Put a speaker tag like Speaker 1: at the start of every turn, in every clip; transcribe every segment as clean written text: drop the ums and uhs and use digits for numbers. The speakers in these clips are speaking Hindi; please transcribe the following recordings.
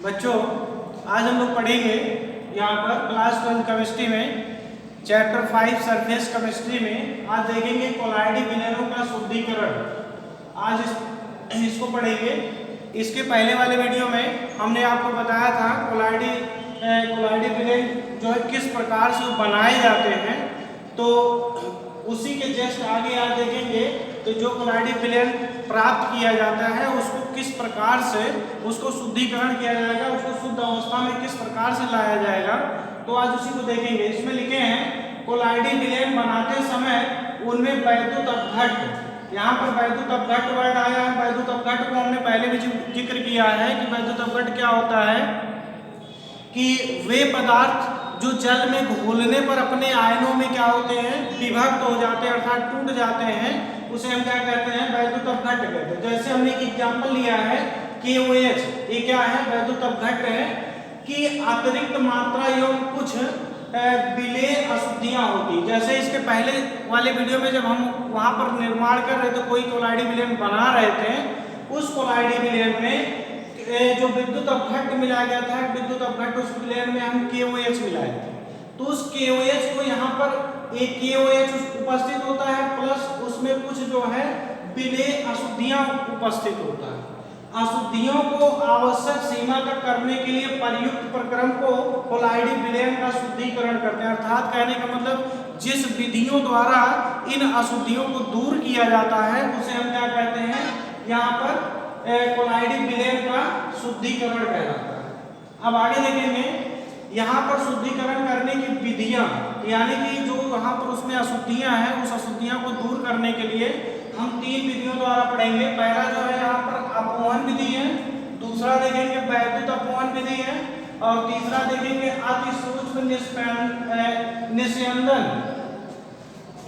Speaker 1: बच्चों, आज हम लोग पढ़ेंगे यहाँ पर क्लास 12 केमिस्ट्री में चैप्टर 5 सरफेस केमिस्ट्री में। आज देखेंगे कोलाइडी विलयनों का शुद्धिकरण। आज इसको पढ़ेंगे। इसके पहले वाले वीडियो में हमने आपको बताया था कोलाइडी विलयन जो है किस प्रकार से बनाए जाते हैं। तो उसी के जस्ट आगे आज देखेंगे तो जो कोलाइडी विलयन प्राप्त किया जाता है उसको किस प्रकार से उसको शुद्धिकरण किया जाएगा, उसको शुद्ध अवस्था में किस प्रकार से लाया जाएगा। तो आज उसी को देखेंगे। इसमें लिखे हैं कोलाइडी विलयन बनाते समय उनमें वैद्युत अपघट्ट, यहाँ पर वैद्युत अपघट्ट वर्ड आया है। वैद्युत अपघट्ट को हमने पहले भी जिक्र किया है कि वैद्युत अपघट्ट क्या होता है कि वे पदार्थ जो जल में घोलने पर अपने आयनों में क्या होते हैं, विभक्त हो जाते हैं अर्थात टूट जाते हैं, उसे हम क्या कहते हैं, वैद्युत अपघट्ट कहते हैं। जैसे हमने एक एग्जाम्पल लिया है KOH, ये क्या है, वैद्युत अपघट्ट है कि अतिरिक्त मात्रा एवं कुछ विलेय अशुद्धियां होती। जैसे इसके पहले वाले वीडियो में जब हम वहां पर निर्माण कर रहे थे, कोई कोलाइडी विलयन बना रहे थे, उस कोलाइडी विलयन में जो विद्युत अपघट्ट मिलाया गया था, विद्युत अपघट्ट उस विलयन में हम KOH मिलाए थे। तो उस KOH को यहाँ पर एक KOH उपस्थित होता है प्लस उसमें कुछ जो है विलेय अशुद्धियां उपस्थित होता है। अशुद्धियों को आवश्यक सीमा तक करने के लिए प्रयुक्त प्रक्रम को कोलाइडी विलयन का शुद्धिकरण करते हैं। अर्थात कहने का मतलब जिस विधियों द्वारा इन अशुद्धियों को दूर किया जाता है उसे हम क्या कहते हैं, यहाँ पर कोलाइडी विलयन का शुद्धिकरण कहलाता है। अब आगे देखेंगे यहाँ पर शुद्धिकरण करने की विधियां, यानी कि जो वहाँ पर उसमें अशुद्धियां हैं उस अशुद्धियां को दूर करने के लिए हम 3 विधियों द्वारा पढ़ेंगे। पहला जो है यहाँ पर अपवहन विधि है, दूसरा देखेंगे वैद्युत अपवहन विधि है और तीसरा देखेंगे अति सूक्ष्म निस्यंदन।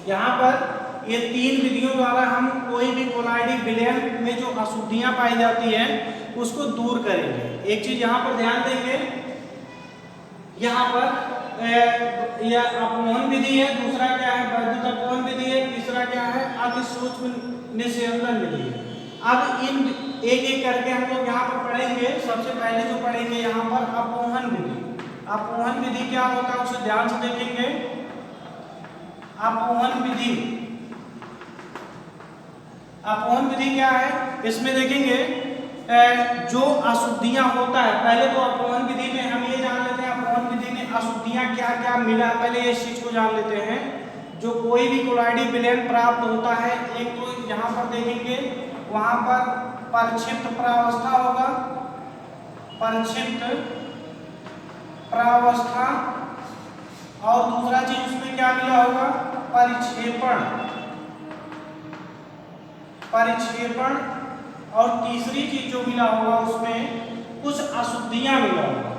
Speaker 1: यहाँ पर ये 3 विधियों द्वारा हम कोई भी कोलाइडी विलयन में जो अशुद्धियां पाई जाती हैं उसको दूर करेंगे। एक चीज यहाँ पर ध्यान देंगे, यहाँ पर यह अपवहन विधि है, दूसरा क्या है वैद्युत अपवहन विधि है, तीसरा क्या है अति सूक्ष्म निस्यंदन विधि है। अब इन एक एक करके हम लोग यहाँ पर पढ़ेंगे। सबसे पहले जो पढ़ेंगे यहाँ पर अपवहन विधि। अपवहन विधि क्या होता है उसे ध्यान से देखेंगे। अपवहन विधि, अपवहन विधि क्या है, इसमें देखेंगे जो अशुद्धियां होता है। पहले तो अपवहन विधि में हम ये जान लेते हैं अपवहन विधि में अशुद्धियां क्या क्या मिला, पहले इस चीज को जान लेते हैं। जो कोई भी कोलाइडी विलयन प्राप्त होता है, एक तो यहाँ पर देखेंगे वहां पर परिक्षिप्त प्रावस्था होगा, परिक्षिप्त प्रावस्था, और दूसरा चीज उसमें क्या मिला होगा, परिक्षेपण, परिक्षेपण, और तीसरी चीज जो मिला होगा उसमें कुछ अशुद्धियां मिला होगा।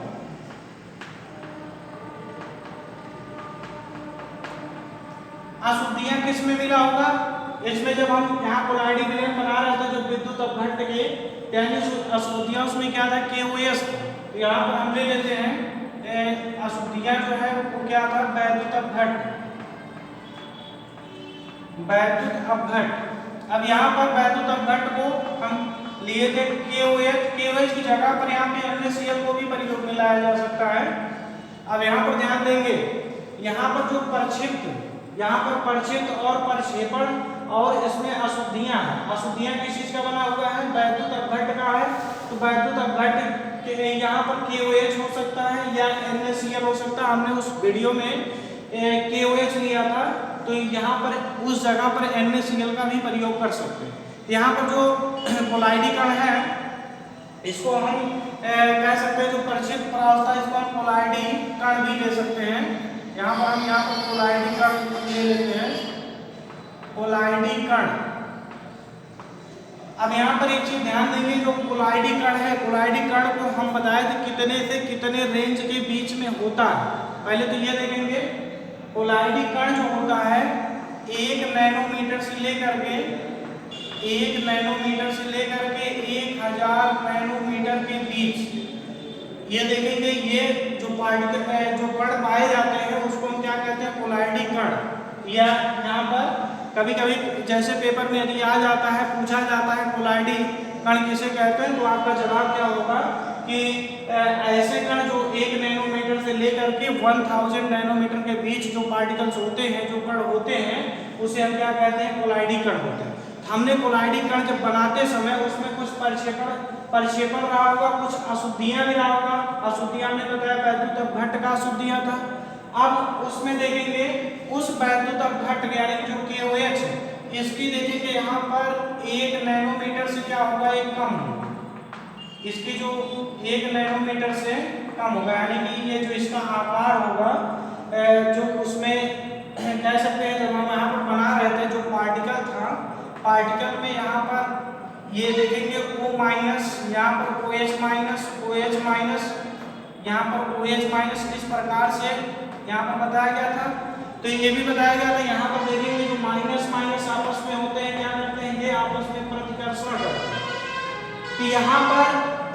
Speaker 1: अशुद्धियां किस में मिला होगा, इसमें जब हम यहाँ कोलाइडी विलयन बना रहे थे जो विद्युत अपघट्ट के यानी अशुद्धियां उसमें क्या था, KOH। तो यहाँ पर हम ले लेते हैं अशुद्धियां जो है वो क्या था, वैद्युत अपघट्ट, वैद्युत अपघट्ट। अब यहाँ पर वैद्युत अपघट्ट को हम लिए थे KOH की जगह पर यहाँ पे NaCl को भी प्रयोग में लाया जा सकता है। अब यहाँ पर ध्यान देंगे, यहाँ पर जो परिक्षिप्त, यहाँ पर परिक्षिप्त और परिक्षेपण और इसमें अशुद्धियां हैं। अशुद्धियां किस चीज का बना हुआ है, वैद्युत अपघट्ट का है। तो वैद्युत अपघट्ट के यहाँ पर KOH हो सकता है या NaCl हो सकता है। हमने उस वीडियो में KOH लिया था, तो यहाँ पर उस जगह पर NaCl का भी प्रयोग कर सकते हैं। यहाँ पर जो कोलाइडी कण है इसको हम कह सकते हैं जो परिक्षिप्त प्रावस्था, इसको हम कोलाइडी कण भी ले सकते हैं। यहाँ पर हम यहाँ पर कोलाइडी कण ले लेते हैं, कोलाइडी कण। अब यहाँ पर एक चीज ध्यान देंगे, जो कोलाइडी कण है, कोलाइडी कण को हम बताए थे कितने से कितने रेंज के बीच में होता है। पहले तो ये देखेंगे कोलाइडी कण जो होता है 1 नैनोमीटर से लेकर के 1 नैनोमीटर से लेकर के 1000 नैनोमीटर के बीच। ये देखेंगे ये जो पार्टिकल जो कण पाए जाते हैं उसको हम क्या कहते हैं, कोलाइडी कण। या यहाँ पर कभी कभी जैसे पेपर में यदि आ जाता है, पूछा जाता है कोलाइडी कण किसे कहते हैं, तो आपका जवाब क्या होगा, कि ऐसे कण जो 1 नैनोमीटर से लेकर के 1000 नैनोमीटर के बीच जो पार्टिकल्स होते हैं, जो कण होते हैं, उसे हम क्या कहते हैं, कोलाइडी कण होते हैं। हमने कोलाइडी कण जब बनाते समय उसमें कुछ परिक्षेपण रहा होगा, कुछ अशुद्धियां भी रहा होगा। अशुद्धियां हमने बताया वैद्युत अपघट्ट का अशुद्धियां था। अब उसमें देखेंगे उस वैद्युत अपघट्ट यानी जो KOH है, इसकी देखेंगे यहाँ पर 1 नैनोमीटर से क्या होगा, एक कम होगा। इसकी जो 1 नैनोमीटर से कम होगा, यानी कि ये जो इसका आकार होगा, जो उसमें कह सकते हैं जब हम यहाँ पर बना रहे थे जो पार्टिकल था, पार्टिकल में यहाँ पर ये देखेंगे O माइनस, यहाँ पर OH माइनस, OH माइनस, यहाँ पर OH माइनस, इस प्रकार से यहाँ पर बताया गया था। तो ये भी बताया गया था, यहाँ पर देखेंगे जो माइनस माइनस आपस में होते हैं, क्या करते हैं, ये आपस में प्रतिकर्षण करते हैं। तो यहाँ पर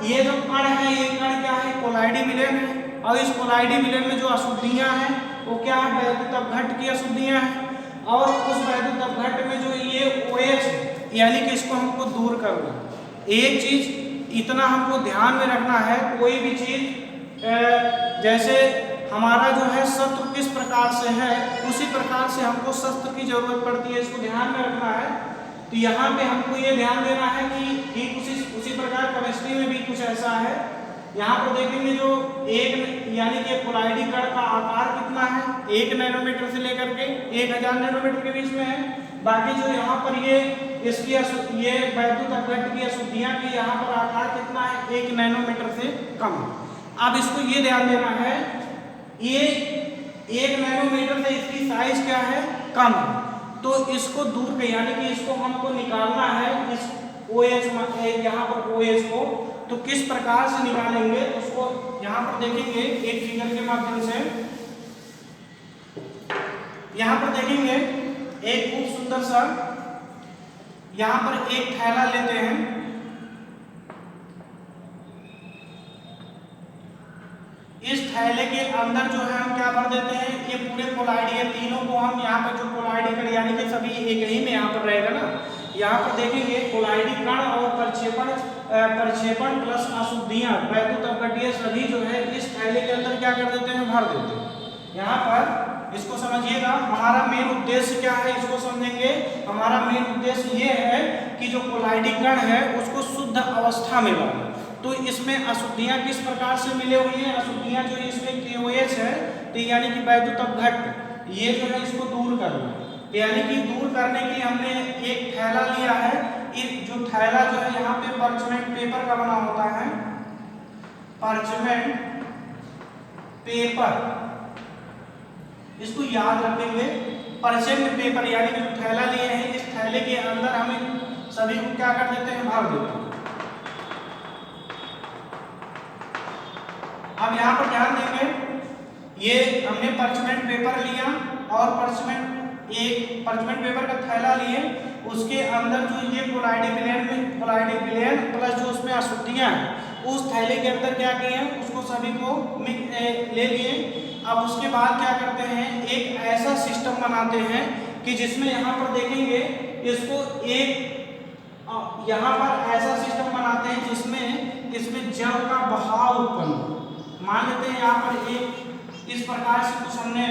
Speaker 1: ये जो कण है, ये कण क्या है, कोलाइडी विलयन है। और इस कोलाइडी विलयन में जो अशुद्धियां हैं वो क्या है, वैद्युत अपघट्ट की अशुद्धियां हैं। और उस वैद्युत अपघट्ट में जो ये OH है, यानी कि इसको हमको दूर करना। एक चीज इतना हमको ध्यान में रखना है, कोई भी चीज जैसे हमारा जो है शस्त्र किस प्रकार से है, उसी प्रकार से हमको शस्त्र की जरूरत पड़ती है, इसको ध्यान में रखना है। तो यहाँ पे हमको ये ध्यान देना है कि उसी प्रकार केमिस्ट्री में भी कुछ ऐसा है। यहाँ पर देखेंगे जो एक यानी कि कोलाइडी कण का आकार कितना है, 1 नैनोमीटर से लेकर के 1000 नैनोमीटर के बीच में है। बाकी जो यहाँ पर ये इसकी ये वैद्युत अपघट्ट की अशुद्धियां की यहाँ पर आकार कितना है, 1 नैनोमीटर से कम। अब इसको ये ध्यान देना है, ये 1 नैनोमीटर से इसकी साइज क्या है, कम है। तो इसको दूर कर, यानी कि इसको हमको निकालना है, इस OH यहाँ पर OH को, तो किस प्रकार से निकालेंगे उसको यहाँ पर देखेंगे एक फिगर के माध्यम से। यहाँ पर देखेंगे एक खूब सुंदर सा, यहाँ पर एक थैला लेते हैं। इस थैले के अंदर जो है हम क्या भर देते हैं, ये पूरे कोलाइडी है, तीनों को हम यहाँ पर जो कोलाइडी कण यानी कि सभी एक ही में यहाँ पर रहेगा ना। यहाँ पर देखेंगे कोलाइडी कण और प्रक्षेपण प्लस अशुद्धियां वैद्युत अपघट्टीय सभी जो है इस थैले के अंदर क्या कर देते हैं, भर देते हैं। यहाँ पर इसको समझिएगा, हमारा मेन उद्देश्य क्या है, इसको समझेंगे। हमारा मेन उद्देश्य ये है कि जो कोलाइडी कण है उसको शुद्ध अवस्था में लाना। तो इसमें अशुद्धियां किस प्रकार से मिले हुई हैं, अशुद्धियां जो इसमें KOH है, तो यानी कि वैद्युत अपघट्ट, ये जो है इसको दूर करना। यानी कि दूर करने के लिए हमने एक थैला लिया है। एक जो थैला जो है यहाँ पे पार्चमेंट पेपर का बना होता है, पार्चमेंट पेपर, इसको याद रखेंगे। पार्चमेंट पेपर यानी कि जो थैला लिए हैं, इस थैले के अंदर हम सभी को क्या कर देते हैं, भर देते हैं। अब यहाँ पर ध्यान देंगे, ये हमने पार्चमेंट पेपर लिया और पार्चमेंट पेपर का थैला लिए, उसके अंदर जो ये कोलाइडी विलयन प्लस जो उसमें अशुद्धियां हैं उस थैले के अंदर क्या किए हैं, उसको सभी को ले लिए। अब उसके बाद क्या करते हैं, एक ऐसा सिस्टम बनाते हैं कि जिसमें यहाँ पर देखेंगे इसको एक यहाँ पर ऐसा सिस्टम बनाते हैं जिसमें इसमें जल का बहाव उत्पन्न। मान लेते हैं यहाँ पर एक इस प्रकार से कुछ हमने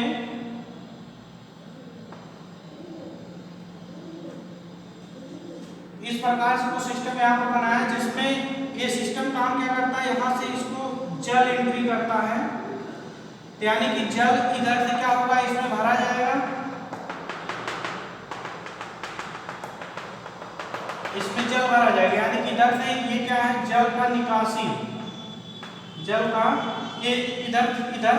Speaker 1: इस प्रकार से कुछ सिस्टम यहाँ पर बनाया, जिसमें ये सिस्टम काम क्या करता है, यहाँ से इसको जल एंट्री करता है, यानी कि जल इधर से क्या होगा, इसमें भरा जाएगा, इसमें जल भरा जाएगा, यानी कि इधर से ये क्या है, जल का निकासी, जल का ये इधर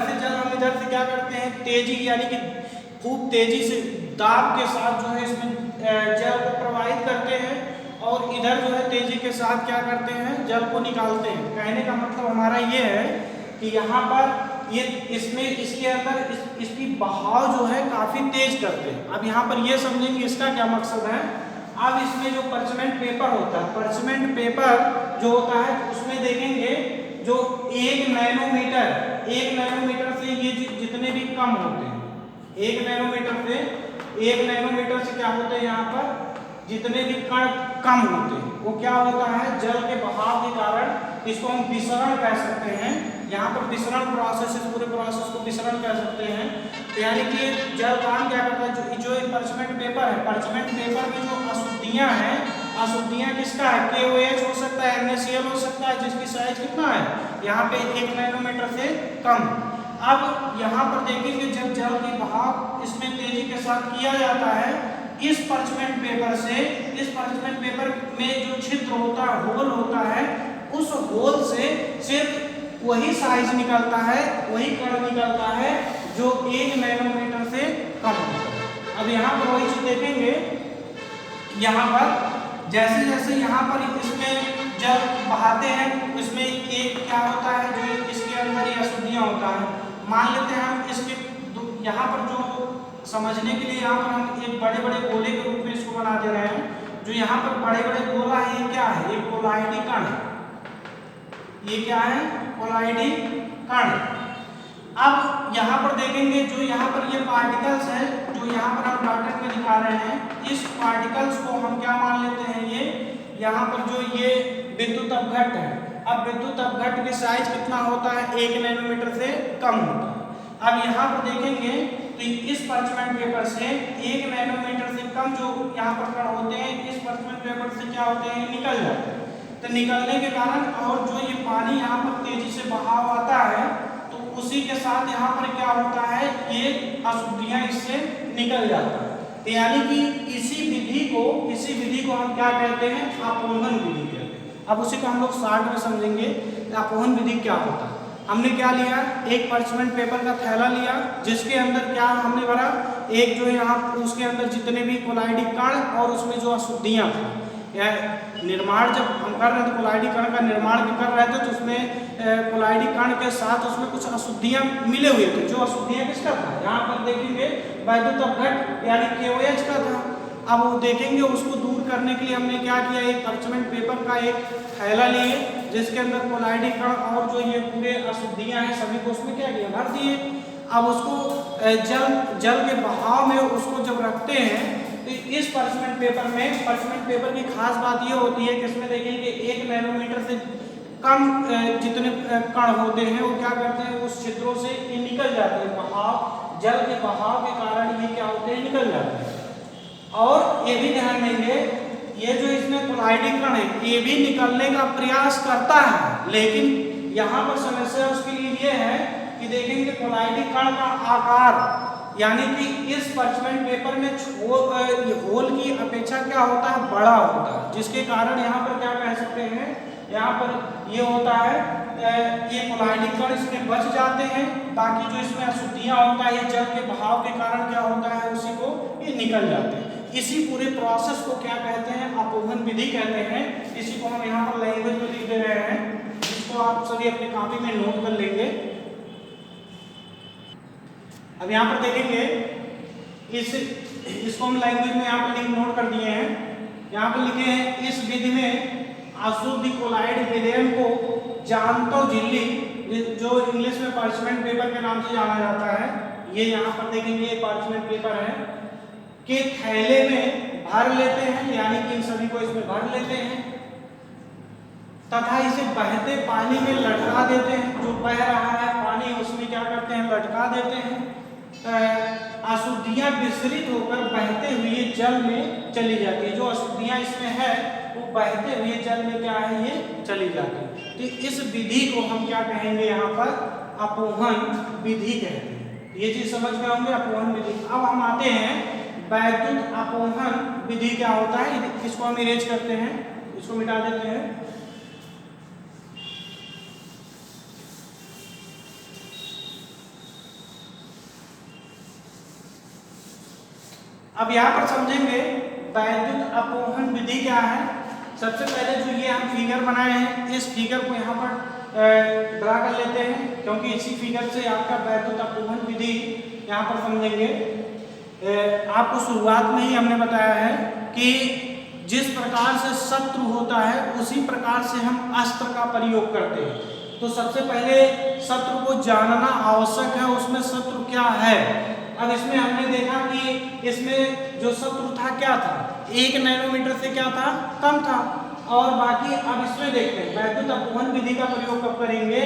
Speaker 1: से जल हम इधर से क्या करते हैं, तेजी यानी कि खूब तेजी से दाब के साथ जो है इसमें जल को प्रवाहित करते हैं और इधर जो है तेजी के साथ क्या करते हैं, जल को निकालते हैं। कहने का मतलब हमारा ये है कि यहाँ पर ये इसमें इसके अंदर इसकी बहाव जो है काफी तेज करते हैं। अब यहाँ पर ये समझेंगे इसका क्या मकसद है। अब इसमें जो पार्चमेंट पेपर होता है, पार्चमेंट पेपर जो होता है उसमें देखेंगे जो 1 नैनोमीटर से ये जितने भी कम होते हैं, 1 नैनोमीटर से क्या होते हैं, यहाँ पर जितने भी कण कम होते हैं वो क्या होता है, जल के बहाव के कारण इसको हम विसरण कह सकते हैं। यहाँ पर विसरण प्रोसेस, इस पूरे प्रोसेस को विसरण कह सकते हैं। तो यानी कि जल काम क्या करता है, जो पार्चमेंट पेपर है, पार्चमेंट पेपर में जो अशुद्धियाँ हैं, अशुद्धियाँ किसका है, KOH हो सकता है, NaCl हो सकता है, जिसकी साइज कितना है यहाँ पे 1 नैनोमीटर से कम। अब यहाँ पर देखेंगे जब जल की बहाव इसमें तेजी के साथ किया जाता है, इस पार्चमेंट पेपर से, इस पार्चमेंट पेपर में जो छिद्र होता है, होल होता है, उस होल से सिर्फ वही साइज निकलता है, वही कण निकलता है जो 1 नैनोमीटर से कम होता है। अब यहाँ पर वही चीज देखेंगे, यहाँ पर जैसे जैसे यहाँ पर इसमें जल बहाते हैं, उसमें एक क्या होता है, जो इसके अंदर ही अशुद्धियाँ होता है। मान लेते हैं हम इसके यहाँ पर जो समझने के लिए यहाँ पर हम एक बड़े बड़े गोले के रूप में इसको बना दे रहे हैं। जो यहाँ पर बड़े बड़े गोला है, ये क्या है, ये कोलाइडी कण है। ये क्या है, कोलाइडी कण। अब यहाँ पर देखेंगे जो यहाँ पर ये पार्टिकल्स है, जो यहाँ पर हम डॉटेड में दिखा रहे हैं, इस पार्टिकल्स को हम क्या मान लेते हैं, ये यहाँ पर जो ये विद्युत अपघट्ट है। अब विद्युत अपघट्ट की साइज कितना होता है, 1 नैनोमीटर से कम होता है। अब यहाँ पर देखेंगे तो इस पार्चमेंट पेपर से 1 नैनोमीटर से कम जो यहाँ पर कण होते हैं, इस पार्चमेंट पेपर से क्या होते हैं, निकल जाते हैं। तो निकलने के कारण और जो ये पानी यहाँ पर तेजी से बहाव आता है, तो उसी के साथ यहाँ पर क्या होता है, ये अशुद्धियाँ इससे निकल जाती है। तो यानी कि इसी विधि को हम क्या कहते हैं, अपोहन विधि कहते हैं। अब उसी को हम लोग शॉर्ट में समझेंगे, अपोहन विधि क्या होता है। हमने क्या लिया, एक पार्चमेंट पेपर का थैला लिया, जिसके अंदर क्या हमने भरा, एक जो यहाँ उसके अंदर जितने भी कोलाइडी कण और उसमें जो अशुद्धियाँ थी, या निर्माण जब हम कर रहे थे, कोलाइडी कण का निर्माण कर रहे थे, तो उसमें कोलाइडी कण के साथ उसमें कुछ अशुद्धियाँ मिले हुए थे। जो अशुद्धियाँ किसका था, यहाँ पर देखेंगे वैद्युत अपघट्ट यानी KOH का था। अब वो देखेंगे उसको दूर करने के लिए हमने क्या किया, एक पार्चमेंट पेपर का एक थैला लिए, जिसके अंदर कोलाइडी कण और जो ये पूरे अशुद्धियाँ हैं सभी को उसमें क्या किया, भर दिए। अब उसको जल के बहाव में उसको जब रखते हैं, तो इस पार्चमेंट पेपर में, पार्चमेंट पेपर की खास बात ये होती है कि इसमें देखेंगे 1 नैनोमीटर से कम जितने कण होते हैं, वो क्या करते हैं, उस छिद्रों से ये निकल जाते हैं। बहाव, जल के बहाव के कारण ये क्या होते हैं, निकल जाते हैं। और ये भी ध्यान देंगे, ये जो इसमें कोलाइडी कण है, ये भी निकलने का प्रयास करता है, लेकिन यहाँ पर समस्या उसके लिए ये है कि देखेंगे कोलाइडी कण का आकार, यानी कि इस पार्चमेंट पेपर में होल की अपेक्षा क्या होता है, बड़ा होता है, जिसके कारण यहाँ पर क्या कह सकते हैं, यहाँ पर ये होता है, ये कोलाइडी कण इसमें बच जाते हैं। बाकी जो इसमें अशुद्धियाँ होता है, ये जल के बहाव के कारण क्या होता है, उसी को ये निकल जाते हैं। इसी पूरे प्रोसेस को क्या कहते हैं, अपोहन विधि कहते हैं। इसी को हम यहाँ पर लैंग्वेज में लिख दे रहे हैं, जिसको आप सभी अपनी कॉपी में नोट कर लेंगे। अब यहाँ पर देखेंगे, इसको हम लैंग्वेज में यहाँ पर लिंक नोट कर दिए हैं। यहाँ पर लिखे हैं, इस विधि में अशुद्ध कोलाइड विलयन को जानतो झिल्ली, जो इंग्लिश में पार्चमेंट पेपर के नाम से जाना जाता है, ये यहाँ पर देखेंगे, ये पार्चमेंट पेपर है, के थैले में भर लेते हैं, यानी कि इन सभी को इसमें भर लेते हैं तथा इसे बहते पानी में लटका देते हैं। जो बह रहा है पानी, उसमें क्या करते हैं, लटका देते हैं। अशुद्धियाँ विसरित होकर बहते हुए जल में चली जाती है। जो अशुद्धियाँ इसमें है वो बहते हुए जल में क्या है, ये चली जाती है। तो इस विधि को हम क्या कहेंगे, यहाँ पर अपोहन विधि कहते हैं। ये चीज समझ गए होंगे, अपोहन विधि। अब हम आते हैं वैद्युत अपोहन विधि क्या होता है। इसको हम इरेज करते हैं, इसको मिटा देते हैं। अब यहाँ पर समझेंगे वैद्युत अपोहन विधि क्या है। सबसे पहले जो ये हम फिगर बनाए हैं, इस फिगर को यहाँ पर ड्रा कर लेते हैं, क्योंकि इसी फिगर से आपका वैद्युत अपोहन विधि यहाँ पर समझेंगे। आपको शुरुआत में ही हमने बताया है कि जिस प्रकार से शत्रु होता है उसी प्रकार से हम अस्त्र का प्रयोग करते हैं। तो सबसे पहले शत्रु को जानना आवश्यक है, उसमें शत्रु क्या है। अब इसमें हमने देखा कि इसमें जो शत्रु था क्या था, 1 नैनोमीटर से क्या था, कम था। और बाकी अब इसमें देखते हैं वैद्युत अपवहन विधि का प्रयोग कब करेंगे।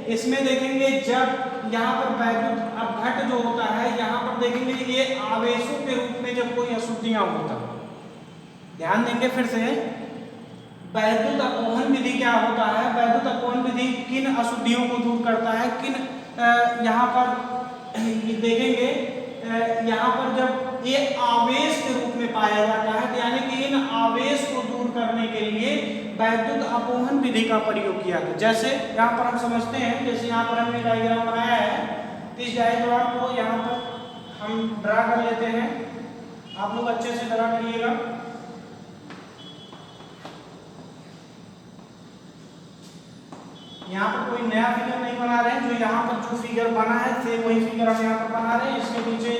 Speaker 1: इसमें देखेंगे जब यहाँ पर वैद्युत अपघट जो होता है, यहाँ पर देखेंगे ये आवेशों के रूप में जब कोई अशुद्धियां होता है। ध्यान देंगे फिर से, वैद्युत अपवहन विधि क्या होता है। वैद्युत अपवहन विधि किन अशुद्धियों को दूर करता है, किन यहाँ पर देखेंगे यहाँ पर जब ये आवेश के रूप में पाया जाता है, यानी कि इन आवेश को दूर करने के लिए वैद्युत अपवहन विधि का प्रयोग किया था। जैसे यहाँ पर हम समझते हैं, जैसे यहाँ पर हमने डायग्राम बनाया है, इस डायग्राम को यहाँ पर हम ड्रा कर लेते हैं। आप लोग अच्छे से ड्रा करिएगा। यहाँ पर कोई नया फिगर नहीं बना रहे हैं, जो यहाँ पर जो फिगर बना है सेम वही फिगर हम यहाँ पर बना रहे हैं। इसके पीछे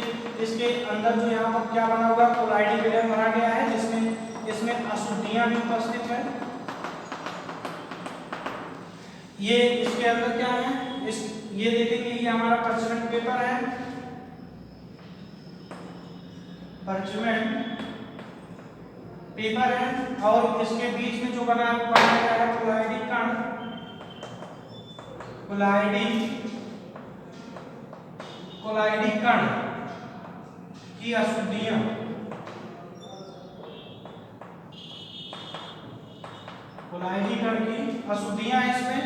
Speaker 1: इसके अंदर जो यहाँ पर क्या बना हुआ कोलाइडी विलयन बना गया है, जिसमें इसमें अशुद्धियां भी उपस्थित है। ये इसके अंदर क्या है, ये देखेंगे ये हमारा पर्चमेंट पेपर है, पर्चमेंट पेपर है, और इसके बीच में जो बना गया है कोलाइडी कण, कोलाइडी कण की अशुद्धियां, कोलाइडी कण की अशुद्धियां इसमें,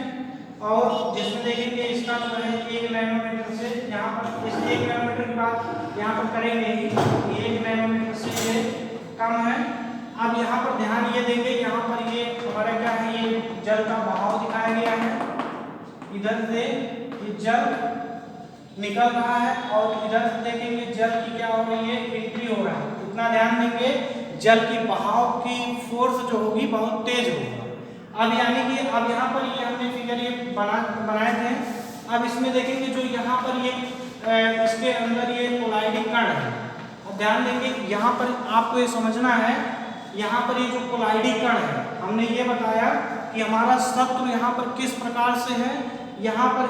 Speaker 1: और जिसमें देखेंगे इसका जो है 1 नैनोमीटर से यहाँ पर इस 1 नैनोमीटर की बात यहाँ पर करेंगे ही, 1 नैनोमीटर से ये कम है। अब यहाँ पर ध्यान ये देंगे, यहाँ पर ये हमारा क्या है, ये जल का बहाव दिखाया गया है। इधर से ये जल निकल रहा है और इधर से देखेंगे जल की क्या हो रही है, एंट्री हो रहा है। इतना ध्यान देंगे, जल की बहाव की फोर्स जो होगी बहुत तेज होगा। अब यानी कि अब यहाँ पर ये हमने फिगर ये बनाए थे। अब इसमें देखेंगे जो यहाँ पर ये इसके अंदर ये कोलाइडी कण है। अब ध्यान देंगे यहाँ पर आपको ये समझना है, यहाँ पर ये जो कोलाइडी कण है, हमने ये बताया कि हमारा शत्रु यहाँ पर किस प्रकार से है। यहाँ पर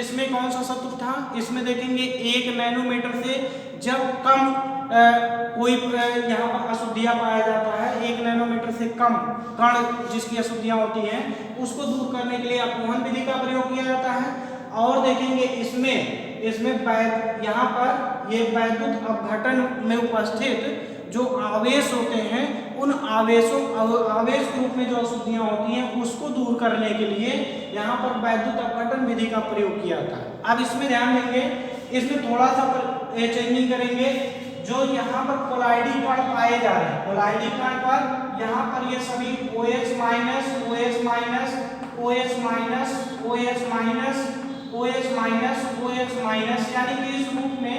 Speaker 1: इसमें कौन सा शत्रु था, इसमें देखेंगे 1 नैनोमीटर से जब कम कोई यहाँ पर अशुद्धियां पाया जाता है, 1 नैनोमीटर से कम कण जिसकी अशुद्धियां होती हैं, उसको दूर करने के लिए अपवहन विधि का प्रयोग किया जाता है। और देखेंगे इसमें यहाँ पर ये वैद्युत अपघटन में उपस्थित जो आवेश होते हैं, उन आवेश के रूप में जो अशुद्धियां होती हैं उसको दूर करने के लिए यहाँ पर वैद्युत अपघटन विधि का प्रयोग किया था। अब इसमें ध्यान देंगे, इसमें थोड़ा सा चेंजिंग करेंगे। जो यहाँ पर कोलाइडी कण पाए जा रहे हैं, कोलाइडी कण पर यहाँ पर ये सभी OH minus, OH minus, OH minus, OH minus, OH minus, OH minus, यानी कि इस रूप में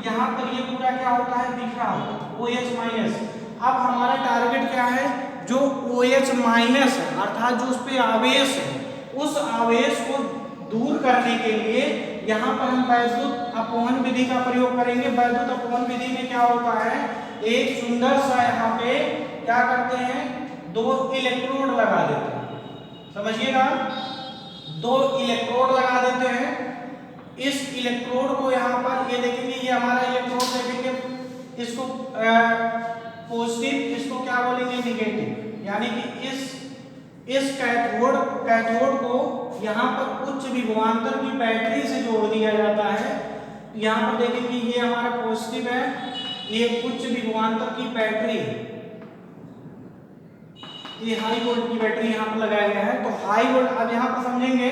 Speaker 1: यहाँ पर ये पूरा क्या होता है, बिखरा होता है OH माइनस। अब हमारा टारगेट क्या है, जो OH माइनस है अर्थात जो उस पे आवेश है, उस आवेश को दूर करने के लिए यहाँ पर हम वैद्युत अपवहन विधि का प्रयोग करेंगे। वैद्युत अपवहन विधि में क्या होता है, एक सुंदर सा यहाँ पे क्या करते हैं, 2 इलेक्ट्रोड लगा देते हैं। समझिएगा, 2 इलेक्ट्रोड लगा देते हैं। इस इलेक्ट्रोड को यहाँ पर ये देखेंगे, ये हमारा इलेक्ट्रोड देखेंगे, इसको पॉजिटिव, इसको क्या बोलेंगे, निगेटिव, यानी कि इस कैथोड को यहाँ पर उच्च विभवांतर की बैटरी से जोड़ दिया जाता है। यहाँ पर देखेंगे ये हमारा पॉजिटिव है, ये उच्च विभवांतर की बैटरी, ये हाई वोल्ट की बैटरी यहाँ पर लगाया गया है। तो हाई वोल्ट, अब यहाँ पर समझेंगे,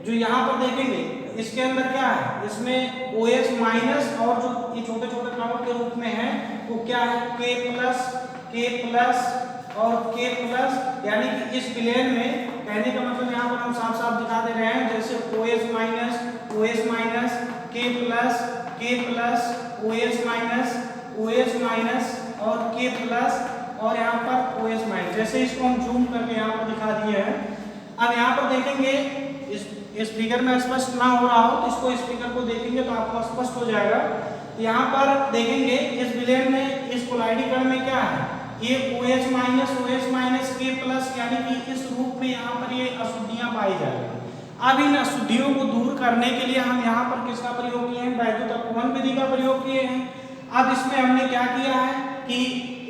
Speaker 1: जो यहाँ पर देखेंगे इसके अंदर क्या है, इसमें OH माइनस और जो ये छोटे छोटे कणों के रूप में है वो क्या है, K प्लस और K प्लस, यानी कि इस प्लेन में, कहने का मतलब यहाँ पर हम साफ साफ दिखा दे रहे हैं, जैसे OH minus, OH minus, K plus, OH minus, OH minus और K प्लस, और यहाँ पर OH माइनस। जैसे इसको हम जूम करके यहाँ पर दिखा दिए हैं। अब यहाँ पर देखेंगे, इस फिगर में स्पष्ट ना हो रहा हो तो इसको, इस फिगर को देखेंगे तो आपको स्पष्ट हो जाएगा। यहाँ पर देखेंगे इस विलयन में, इस कोलाइडी कण में क्या है, ये OH माइनस K प्लस, यानी कि इस रूप में यहाँ पर ये अशुद्धियां पाई जा रही हैं। अब इन अशुद्धियों को दूर करने के लिए हम यहाँ पर किसका प्रयोग किए हैं, वैद्युत अपवहन विधि का प्रयोग किए हैं। अब इसमें हमने क्या किया है कि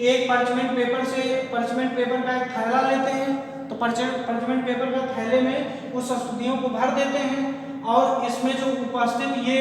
Speaker 1: एक पर्चमेंट पेपर का एक थैला लेते हैं, तो परचमेंट पेपर का थैले में उस अशुद्धियों को भर देते हैं और इसमें जो उपस्थित ये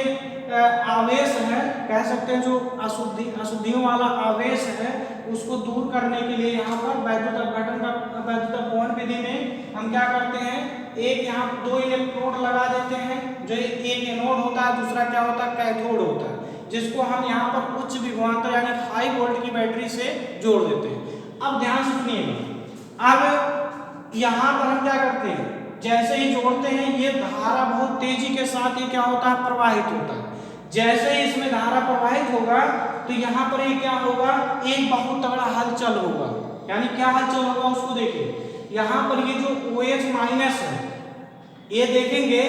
Speaker 1: आवेश है, कह सकते हैं जो अशुद्धियों वाला आवेश है उसको दूर करने के लिए यहाँ पर वैद्युत अपघटन का वैद्युत अपवहन विधि में हम क्या करते हैं, एक यहाँ 2 इलेक्ट्रोड लगा देते हैं, जो एक एनोड होता है, दूसरा क्या होता है, कैथोड होता है, जिसको हम यहाँ पर उच्च विभवांतर यानी हाई वोल्ट की बैटरी से जोड़ देते हैं। अब ध्यान से सुनिएगा, अब यहाँ पर हम क्या करते हैं, जैसे ही जोड़ते हैं ये धारा बहुत तेजी के साथ ये क्या होता है, प्रवाहित होता है। जैसे ही इसमें धारा प्रवाहित होगा तो यहाँ पर ये क्या होगा, एक बहुत तगड़ा हलचल होगा। यानी क्या हलचल होगा उसको देखिए, यहाँ पर ये जो OH माइनस है, ये देखेंगे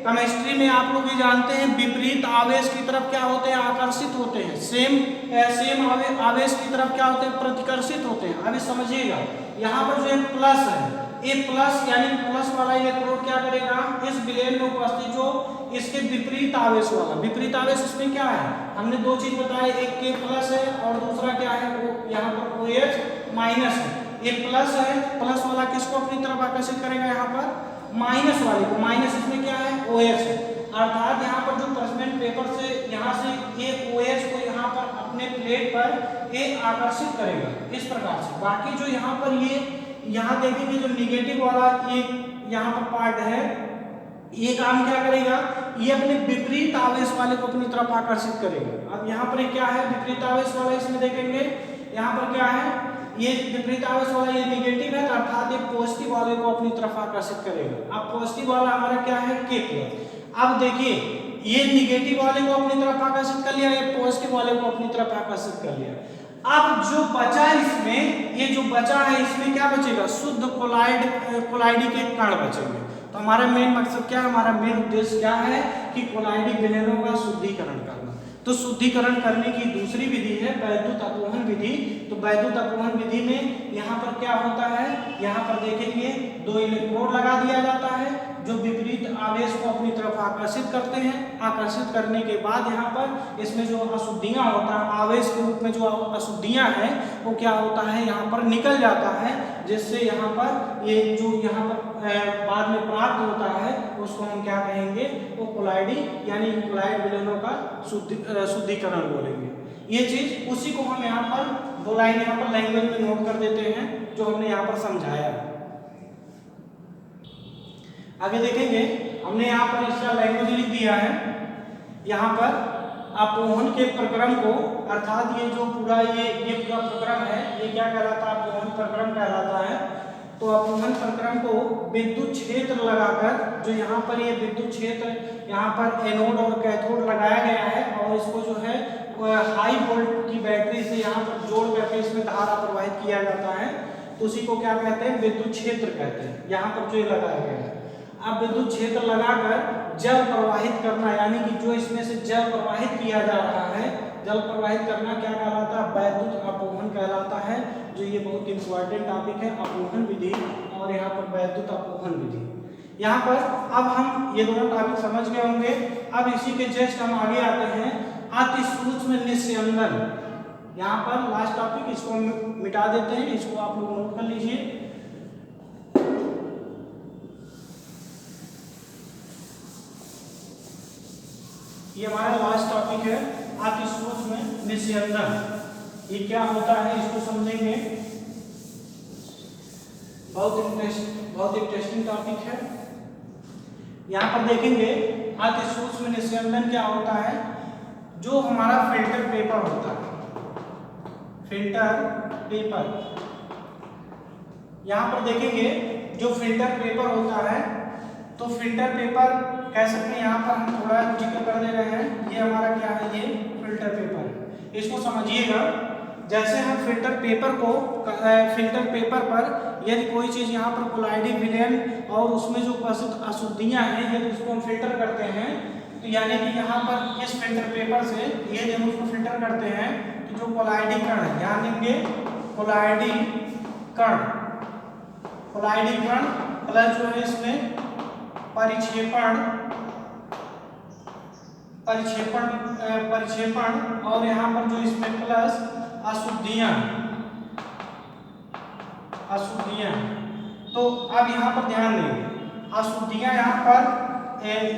Speaker 1: केमिस्ट्री में आप लोग ये जानते हैं विपरीत आवेश की तरफ क्या होते हैं, आकर्षित होते हैं, सेम आवेश की तरफ क्या होते हैं, प्रतिकर्षित होते हैं। अभी समझिएगा, यहाँ पर जो प्लस है, ये प्लस यानी प्लस वाला इलेक्ट्रोड क्या करेगा, इस विलेन में उपस्थित जो इसके विपरीत आवेश वाला, विपरीत आवेश इसमें क्या है, हमने 2 चीज बताए, एक K प्लस है और दूसरा क्या है, वो यहाँ पर OH माइनस है। ये प्लस है, प्लस वाला किसको अपनी तरफ आकर्षित करेगा, यहाँ पर माइनस वाले को, माइनस इसमें क्या है, OH है। अर्थात यहाँ पर जो परचमेंट पेपर से यहाँ से एक OH को यहाँ पर अपने प्लेट पर एक आकर्षित करेगा इस प्रकार से। बाकी जो यहाँ पर ये यहाँ देखेंगे जो निगेटिव वाला ये यहाँ पर पार्ट है, ये काम क्या करेगा, ये अपने विपरीत आवेश वाले को अपनी तरफ आकर्षित करेगा। अब यहाँ पर क्या है, विपरीत आवेश वाला, इसमें देखेंगे यहाँ पर क्या है, ये विपरीत आवेश वाला ये निगेटिव है, अर्थात ये पॉजिटिव वाले को अपनी तरफ आकर्षित करेगा। अब पॉजिटिव वाला हमारा क्या है, K प्लस। अब देखिए ये निगेटिव वाले को अपनी तरफ आकर्षित कर लिया, ये पॉजिटिव वाले को अपनी तरफ आकर्षित कर लिया। अब जो बचा इसमें, ये जो बचा है इसमें क्या बचेगा, शुद्ध कोलाइडी के कण बचेंगे। तो हमारा मेन मकसद क्या है, हमारा मेन उद्देश्य क्या है कि कोलाइडी विलयनों का शुद्धिकरण करना। तो शुद्धिकरण करने की दूसरी विधि है वैद्युत अपवहन विधि। तो वैद्युत अपवहन विधि में यहाँ पर क्या होता है, यहाँ पर देखेंगे 2 इलेक्ट्रोड लगा दिया जाता है जो विपरीत आवेश को अपनी तरफ आकर्षित करते हैं। आकर्षित करने के बाद यहाँ पर इसमें जो अशुद्धियाँ होता है, आवेश के रूप में जो अशुद्धियाँ हैं वो क्या होता है, यहाँ पर निकल जाता है, जिससे यहाँ पर ये जो यहाँ पर बाद में प्राप्त होता है उसको हम क्या कहेंगे, वो कोलाइडी यानी कोलाइड विलयनों का शुद्धिकरण बोलेंगे। ये चीज उसी को हम यहाँ पर 2 लाइन यहाँ पर लैंग्वेज में नोट कर देते हैं जो हमने यहाँ पर समझाया। आगे देखेंगे, हमने यहाँ पर इसका लैंग्वेज लिख दिया है। यहाँ पर अपवहन के प्रक्रम को, अर्थात ये जो पूरा ये पूरा प्रक्रम है, ये क्या कहलाता है, अपवहन प्रक्रम कहलाता है। तो अपवहन प्रक्रम को विद्युत क्षेत्र लगाकर, जो यहाँ पर ये विद्युत क्षेत्र यहाँ पर एनोड और कैथोड लगाया गया है और इसको जो है हाई वोल्ट की बैटरी से यहाँ पर जोड़ करके इसमें धारा प्रवाहित किया जाता है, तो उसी को क्या कहते हैं, विद्युत क्षेत्र कहते हैं। यहाँ पर जो ये लगाया गया है, अब विद्युत क्षेत्र लगाकर जल प्रवाहित करना, यानी कि जो इसमें से जल प्रवाहित किया जा रहा है, जल प्रवाहित करना क्या कहलाता है, वैद्युत अपवहन कहलाता है। जो ये बहुत इंपॉर्टेंट टॉपिक है, अपवहन विधि और यहाँ पर वैद्युत अपवहन विधि। यहाँ पर अब हम ये दोनों टॉपिक समझ गए होंगे। अब इसी के जस्ट हम आगे आते हैं, अति सूक्ष्म निस्यंदन। यहाँ पर लास्ट टॉपिक, इसको मिटा देते हैं, इसको आप लोग नोट कर लीजिए। ये हमारा लास्ट टॉपिक है, अति सूक्ष्म निस्यंदन। ये क्या होता है इसको समझेंगे, बहुत इंटरेस्टिंग टॉपिक है। यहाँ पर देखेंगे अति सूक्ष्म निस्यंदन क्या होता है, जो हमारा फिल्टर पेपर होता है, फिल्टर पेपर। यहाँ पर देखेंगे जो फिल्टर पेपर होता है, तो फिल्टर पेपर कह सकते हैं, यहाँ पर हम थोड़ा जिक्र कर दे रहे हैं, ये हमारा क्या है, ये फिल्टर पेपर। इसको समझिएगा, जैसे हम फिल्टर पेपर पर यदि कोई चीज़ यहाँ पर कोलाइडी विलयन और उसमें जो उपस्थित अशुद्धियाँ हैं, यदि उसको हम फिल्टर करते हैं, तो यानी कि यहाँ पर इस फिल्टर पेपर से ये जब उसको फिल्टर करते हैं तो जो कोलाइडी कण है, ध्यान देंगे, कोलाइडी कण प्लस जो है इसमें परिक्षेपण और यहाँ पर जो इसमें प्लस अशुद्धियाँ, तो अब यहाँ पर ध्यान देंगे, अशुद्धियाँ यहाँ पर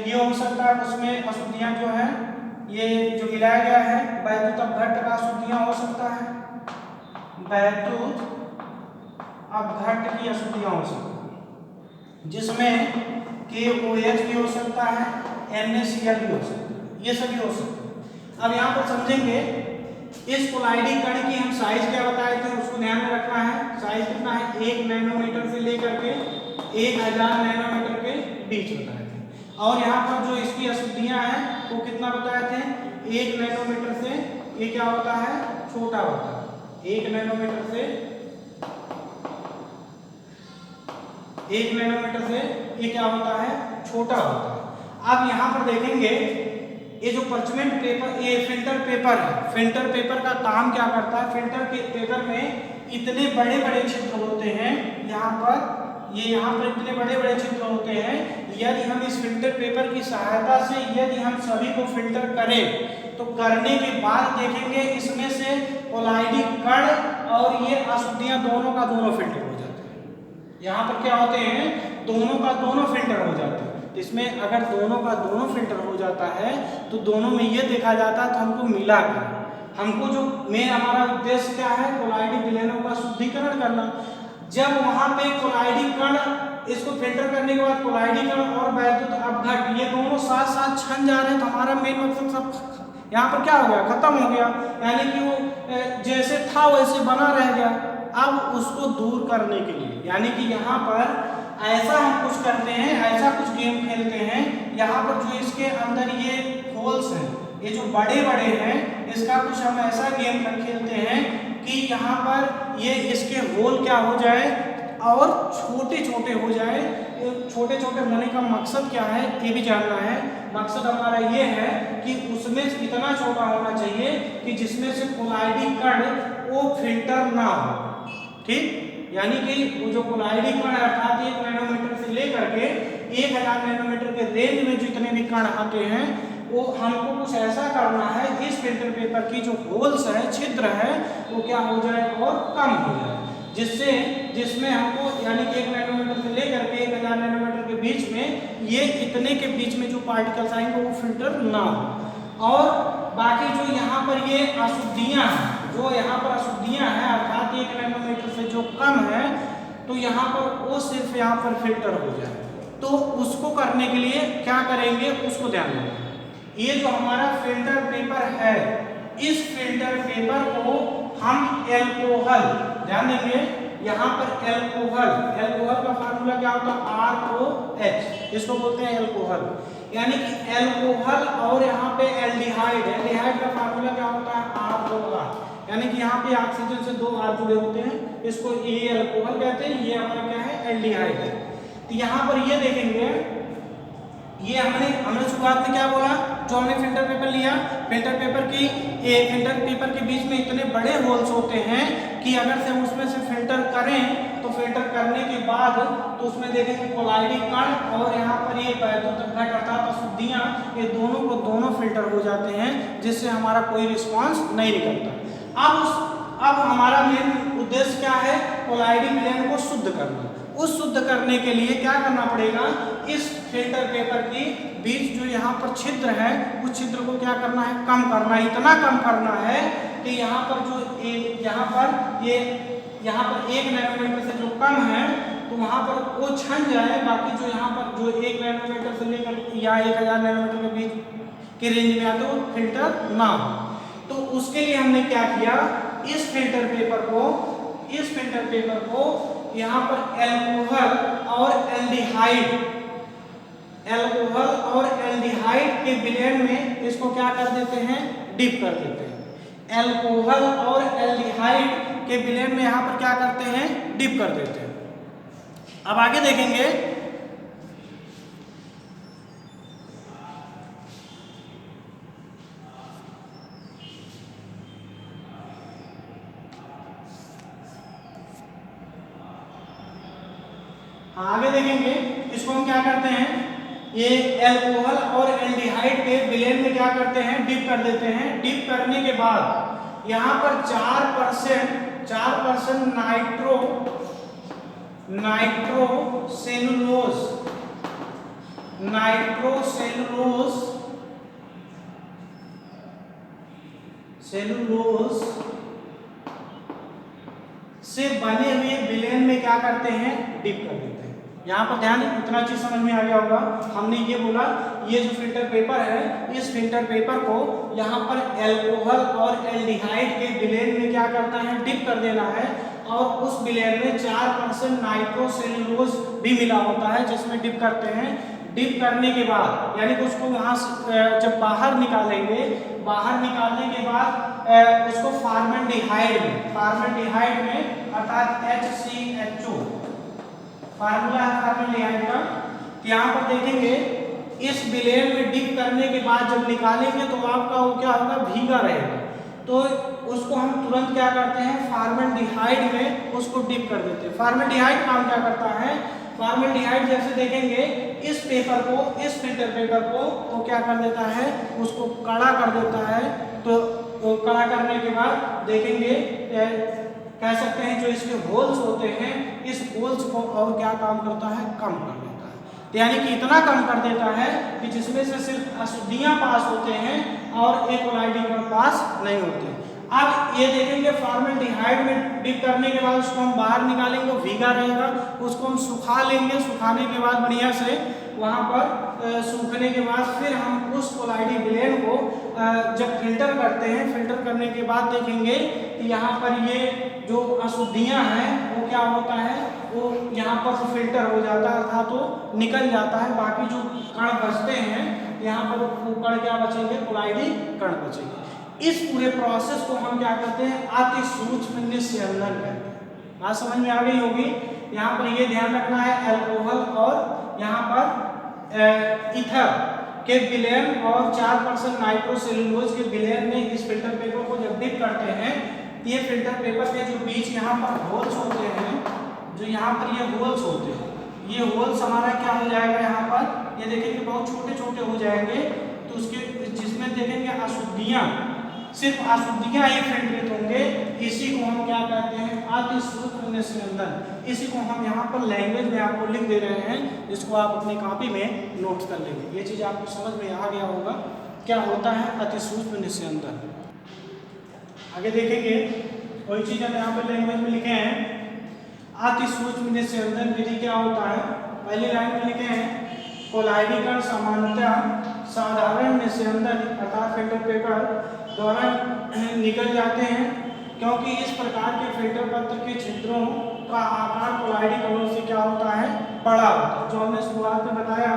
Speaker 1: ये हो सकता है, उसमें अशुद्धियाँ जो है ये जो मिलाया गया है वैद्युत अपघट्ट का अशुद्धियाँ हो सकता है, वैद्युत अपघट्ट की अशुद्धियाँ हो सकती है, जिसमें KOH भी हो सकता है, NaCl भी हो सकता है, ये सभी हो सकते हैं। अब यहाँ पर समझेंगे इस कोलाइडी कण की हम साइज क्या बताए थे, उसको ध्यान में रखना है। साइज कितना है, 1 नैनोमीटर से लेकर के 1000 नैनोमीटर के बीच बताए थे। और यहाँ पर जो इसकी अशुद्धियाँ हैं वो कितना बताए थे, 1 नैनोमीटर से ये क्या होता है, छोटा होता है, 1 नैनोमीटर से ये क्या होता है, छोटा होता है। अब यहाँ पर देखेंगे ये जो पर्चमेंट पेपर, ये फिल्टर पेपर है, फिल्टर पेपर का काम क्या करता है, फिल्टर के पेपर में इतने बड़े बड़े छिद्र होते हैं, यहाँ पर इतने बड़े बड़े छिद्र होते हैं। यदि हम इस फिल्टर पेपर की सहायता से यदि हम सभी को फिल्टर करें तो करने के बाद देखेंगे इसमें से कोलाइडी कण और ये अशुद्धियाँ दोनों का दोनों फिल्टर हो जाते हैं। यहाँ पर क्या होते हैं, दोनों का दोनों फिल्टर हो जाते हैं। इसमें अगर दोनों का दोनों फिल्टर हो जाता है तो दोनों में ये देखा जाता है तो हमको मिला क्या, हमको जो मेन हमारा उद्देश्य क्या है, कोलाइडी विलयनों का शुद्धिकरण करना। जब वहां पे कोलाइडी कण इसको फिल्टर करने के बाद कोलाइडी कण और वैद्युत अपघट्ट ये दोनों साथ साथ छन जा रहे हैं तो हमारा मेन मकसद सब यहाँ पर क्या हो गया, खत्म हो गया, यानी कि वो जैसे था वैसे बना रह गया। अब उसको दूर करने के लिए यानी कि यहाँ पर ऐसा हम कुछ करते हैं, ऐसा कुछ गेम खेलते हैं, यहाँ पर जो इसके अंदर ये होल्स हैं, ये जो बड़े बड़े हैं, इसका कुछ हम ऐसा गेम खेलते हैं कि यहाँ पर ये इसके होल क्या हो जाए और छोटे छोटे हो जाए। छोटे छोटे होने का मकसद क्या है ये भी जानना है। मकसद हमारा ये है कि उसमें इतना छोटा होना चाहिए कि जिसमें से कोलाइडी कण वो फिल्टर ना हो, ठीक, यानी कि वो जो कोलाइडी कण अर्थात 1 नैनोमीटर से लेकर के 1000 नैनोमीटर के रेंज में जितने भी कण आते हैं वो हमको कुछ ऐसा करना है, इस फिल्टर पेपर की जो होल्स है, छिद्र है, वो क्या हो जाए और कम हो जाए, जिसमें हमको यानी कि 1 नैनोमीटर से लेकर के 1000 नैनोमीटर के बीच में ये इतने के बीच में जो पार्टिकल्स आएंगे वो फिल्टर ना हो। और बाकी जो यहाँ पर ये अशुद्धियाँ हैं, जो यहाँ पर अशुद्धियाँ हैं अर्थात 1 नैनोमीटर से जो कम है तो यहाँ पर वो सिर्फ यहाँ पर फिल्टर हो जाए। तो उसको करने के लिए क्या करेंगे उसको ध्यान देना। ये जो हमारा फिल्टर पेपर है, इस फिल्टर पेपर को हम एल्कोहल, ध्यान देंगे यहाँ पर एल्कोहल का फार्मूला क्या होता है, ROH, इसको बोलते हैं एल्कोहल, यानी कि एल्कोहल और यहाँ पे एल्डिहाइड का फार्मूला क्या होता है, ROR, यानी कि यहाँ पे ऑक्सीजन से 2 R जुड़े होते हैं, इसको ये एल्कोहल कहते हैं, ये हमारा क्या है, एल्डिहाइड है। तो यहाँ पर ये देखेंगे, ये हमने शुरुआत में क्या बोला, जो हमने फिल्टर पेपर लिया, फिल्टर पेपर के बीच में इतने बड़े होल्स होते हैं कि अगर से हम उसमें से फिल्टर करें तो फिल्टर करने के बाद तो उसमें देखेंगे कोलाइडी कण और यहाँ पर ये वैद्युत अपघट्ट अर्थात अशुद्धियाँ, ये दोनों को दोनों फिल्टर हो जाते हैं, जिससे हमारा कोई रिस्पॉन्स नहीं निकलता। अब हमारा मेन उद्देश्य क्या है, कोलाइडी विलयन को शुद्ध करना। उस शुद्ध करने के लिए क्या करना पड़ेगा, इस फिल्टर पेपर के बीच जो यहाँ पर छिद्र है उस छिद्र को क्या करना है, कम करना है। इतना कम करना है कि यहाँ पर जो यहाँ पर 1 नैनोमीटर से जो कम है तो वहाँ पर वो छन जाए, बाकी जो यहाँ पर जो 1 नैनोमीटर से लेकर या 1000 नैनोमीटर के बीच के रेंज में आते वो फिल्टर ना हो। तो उसके लिए हमने क्या किया, इस फिल्टर पेपर को यहाँ पर एल्कोहल और एल्डिहाइड के विलयन में इसको क्या कर देते हैं, डिप कर देते हैं। एल्कोहल और एल्डिहाइड के विलयन में यहाँ पर क्या करते हैं, डिप कर देते हैं। अब आगे देखेंगे, इसको हम क्या करते हैं, ये एल्कोहल और एल्डिहाइड के विलयन में क्या करते हैं, डिप कर देते हैं। डिप करने के बाद यहाँ पर 4% नाइट्रो नाइट्रोसेलुलोज, नाइट्रोसेलुलोज से बने हुए विलेन में क्या करते हैं, डिप कर देते हैं। यहाँ पर ध्यान, इतना चीज समझ में आ गया होगा। हमने ये बोला, ये जो फिल्टर पेपर है, इस फिल्टर पेपर को यहाँ पर एल्कोहल और एल्डिहाइड के विलेन में क्या करता है, डिप कर देना है। और उस विलेन में 4% नाइट्रोसेलुलोज भी मिला होता है, जिसमें डिप करते हैं। डिप करने के बाद यानी कि उसको वहाँ जब बाहर निकालेंगे, बाहर निकालने के बाद उसको फार्मेल्डिहाइड में अर्थात HCHO फार्मूला है फार्मेल्डिहाइड का। यहाँ पर देखेंगे इस विलेन में डिप करने के बाद जब निकालेंगे तो आपका वो क्या होगा, भीगा रहेगा। तो उसको हम तुरंत क्या करते हैं, फार्मेल्डिहाइड में उसको डिप कर देते हैं। फार्मेल्डिहाइड काम क्या करता है, फार्मेल्डिहाइड जैसे देखेंगे इस पेपर को, इस फिल्टर पेपर को वो क्या कर देता है, उसको कड़ा कर देता है। तो कड़ा करने के बाद देखेंगे कह सकते हैं जो इसके होल्स होते हैं, इस होल्स को और क्या काम करता है, कम कर देता है। यानी कि इतना कम कर देता है कि जिसमें से सिर्फ अशुद्धियां पास होते हैं और ए कोलाइडी कण पास नहीं होते। अब ये देखेंगे फार्मेल्डिहाइड में डिप करने के बाद उसको हम बाहर निकालेंगे, वो भीगा रहेगा। उसको हम सुखा लेंगे, सुखाने के बाद बढ़िया से वहाँ पर सूखने के बाद फिर हम उस कोलाइडी विलेन को जब फिल्टर करते हैं, फिल्टर करने के बाद देखेंगे कि यहाँ पर ये जो अशुद्धियाँ हैं वो क्या होता है, वो यहाँ पर फिल्टर हो जाता है, अर्थात वो निकल जाता है। बाकी जो कण बचते हैं यहाँ पर वो कण क्या बचेंगे, कोलाइडी कण बचेंगे। इस पूरे प्रोसेस को हम क्या करते हैं, अति सूक्ष्म निस्यंदन कहते हैं। बात समझ में आ गई होगी। यहाँ पर ये ध्यान रखना है, एल्कोहल और यहाँ पर ईथर के विलेन और 4% नाइट्रोसेलुलोज के विलेन में इस फिल्टर पेपर को जब डिप करते हैं, ये फिल्टर पेपर के जो बीच यहाँ पर होल्स होते हैं, जो यहाँ पर ये होल्स होते हैं, ये होल्स हमारा क्या हो जाएगा, यहाँ पर ये देखेंगे बहुत छोटे छोटे हो जाएंगे। तो उसके जिसमें देखेंगे अशुद्धियाँ, सिर्फ अशुद्धियाँ ही फिल्टरित होंगे। इसी को हम क्या कहते हैं, अति सूक्ष्म निस्यंदन। इसी को हम यहाँ पर लैंग्वेज में आपको लिख दे रहे हैं, जिसको आप अपनी कॉपी में नोट कर लेंगे। ये चीज़ आपको समझ में आ गया होगा क्या होता है अति सूक्ष्म निस्यंदन। आगे देखेंगे वही चीज़ हम यहाँ पर लैंग्वेज में लिखे हैं। अति सूक्ष्म निस्यंदन विधि क्या होता है, पहली लाइन में लिखे हैं, कोलाइडी कण सामान्यतः साधारण निस्यंदन अर्थात फिल्टर पेपर द्वारा निकल जाते हैं, क्योंकि इस प्रकार के फिल्टर पत्र के छिद्रों का आकार कोलाइडी कणों से क्या होता है, बड़ा होता है। जो हमने शुरुआत में बताया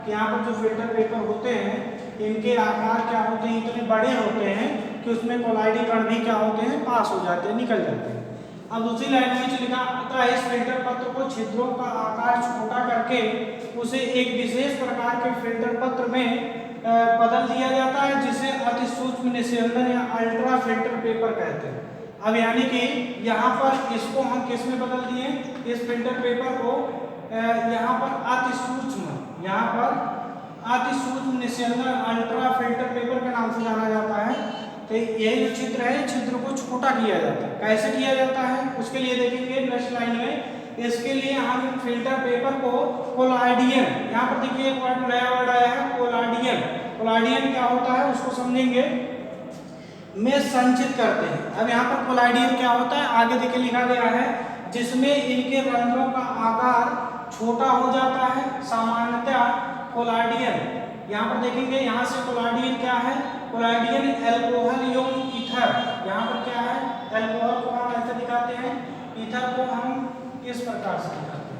Speaker 1: कि यहाँ पर जो फिल्टर पेपर होते हैं इनके आकार क्या होते हैं, इतने बड़े होते हैं कि उसमें कोलाइडी कण भी क्या होते हैं, पास हो जाते हैं, निकल जाते हैं। अब दूसरी लाइन में लिखा, अतः इस फिल्टर पत्र को छिद्रों का आकार छोटा करके उसे एक विशेष प्रकार के फिल्टर पत्र में बदल दिया जाता है, जिसे अति सूक्ष्म निस्यंदन या अल्ट्रा फिल्टर पेपर कहते हैं। अब यानी कि यहाँ पर इसको हम किस में बदल दिए, इस फिल्टर पेपर को यहाँ पर अति सूक्ष्म, यहाँ पर अति सूक्ष्म निस्यंदन अल्ट्रा फिल्टर पेपर के नाम से जाना जाता है। तो यही जो छिद्र है, छिद्र को छोटा किया जाता है। कैसे किया जाता है उसके लिए देखेंगे नेक्स्ट लाइन में। इसके लिए हम फिल्टर पेपर को कोलाइडियन, यहाँ पर देखिए एक वर्ड नया वर्ड आया है, कोलाइडियन। कोलाइडियन क्या होता है उसको समझेंगे, में संचित करते हैं। अब यहाँ पर कोलाइडियन क्या होता है, आगे देखिए लिखा गया है, जिसमें इनके रंध्रों का आकार छोटा हो जाता है। सामान्यतः कोलाइडियन, यहाँ पर देखेंगे, यहाँ से कोलाइडियन क्या है, कोलाइडियन एल्कोहल एवं ईथर। यहाँ पर क्या है, एल्कोहल को हम ऐसे दिखाते हैं, ईथर को हम किस प्रकार से दिखाते हैं।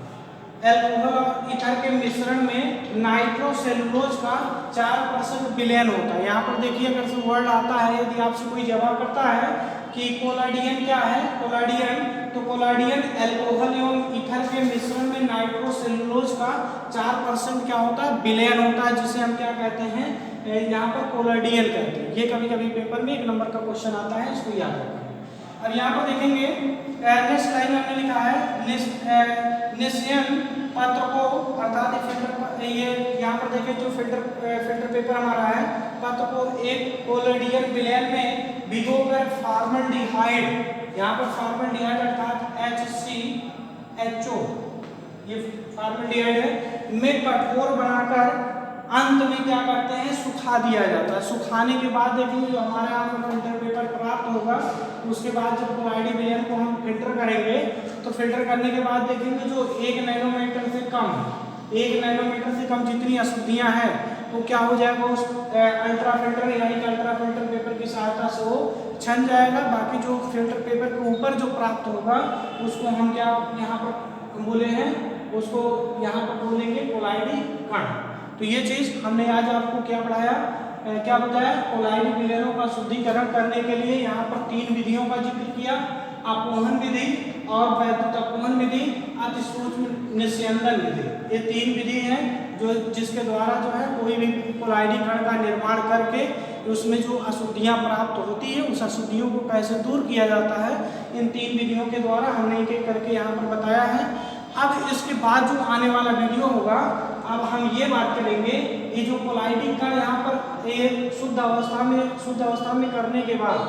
Speaker 1: एल्कोहल और ईथर के मिश्रण में नाइट्रोसेलुलोज का 4% विलेन होता है। यहाँ पर देखिए अगर से वर्ड आता है, यदि आपसे कोई जवाब करता है कि कोलाइडियन क्या है, कोलाइडियन, तो कोलाइडियन एल्कोहल एवं ईथर के मिश्रण में नाइट्रोसेलुलोज का 4% क्या होता है, विलेन होता है, जिसे हम क्या कहते हैं, यहाँ पर कोलाइडियन कहते हैं। ये कभी कभी पेपर में 1 नंबर का क्वेश्चन आता है, इसको याद रखना। अब यहाँ पर देखेंगे नेक्स्ट लाइन में हमने लिखा है, निस्यन पत्र को अर्थात ये यहाँ पर देखें जो फिल्टर पेपर हमारा है, पत्र को एक कोलाइडियन विलेन में भिगोकर फार्मेल्डिहाइड, यहाँ पर फार्मेल्डिहाइड अर्थात HCHO ये फॉर्मेल्डिहाइड है, में कठोर बनाकर अंत में क्या करते हैं, सुखा दिया जाता है। सुखाने के बाद देखेंगे जो हमारे यहाँ पर फिल्टर पेपर प्राप्त होगा, उसके बाद जब कोलाइडी विलयन को हम फिल्टर करेंगे तो फिल्टर करने के बाद देखेंगे जो 1 नैनोमीटर से कम जितनी अशुद्धियाँ हैं वो क्या हो जाएगा, उस अल्ट्रा फिल्टर यानी कि अल्ट्रा फिल्टर पेपर की सहायता से वो छन जाएगा। बाकी जो फिल्टर पेपर के ऊपर जो प्राप्त होगा उसको हम क्या यहाँ पर बोले हैं, उसको यहाँ पर बोलेंगे कोलाइडी कण। तो ये चीज हमने आज आपको क्या पढ़ाया, क्या बताया, कोलाइडी विलयनों का शुद्धिकरण करने के लिए यहाँ पर 3 विधियों का जिक्र किया, अपोहन विधि और वैद्युत अपवहन विधि, अति सूक्ष्म निस्यंदन विधि। ये 3 विधि हैं जो जिसके द्वारा जो है कोई भी कोलाइडी कण का निर्माण करके उसमें जो अशुद्धियाँ प्राप्त होती है उस अशुद्धियों को कैसे दूर किया जाता है, इन 3 विधियों के द्वारा हमने एक एक करके यहाँ पर बताया है। अब इसके बाद जो आने वाला वीडियो होगा, अब हम ये बात करेंगे ये जो कोलाइडी कण यहाँ पर ये शुद्ध अवस्था में करने के बाद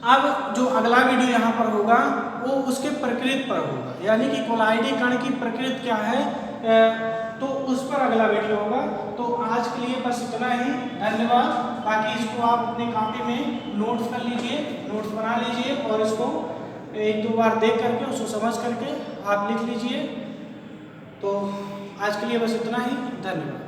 Speaker 1: अब जो अगला वीडियो यहाँ पर होगा वो उसके प्रकृति पर होगा, यानी कि कोलाइडी कण की प्रकृति क्या है, तो उस पर अगला वीडियो होगा। तो आज के लिए बस इतना ही, धन्यवाद। बाकी इसको आप अपनी कॉपी में नोट्स कर लीजिए, नोट्स बना लीजिए और इसको 1-2 बार देख करके उसको समझ करके आप लिख लीजिए। तो आज के लिए बस इतना ही, धन्यवाद।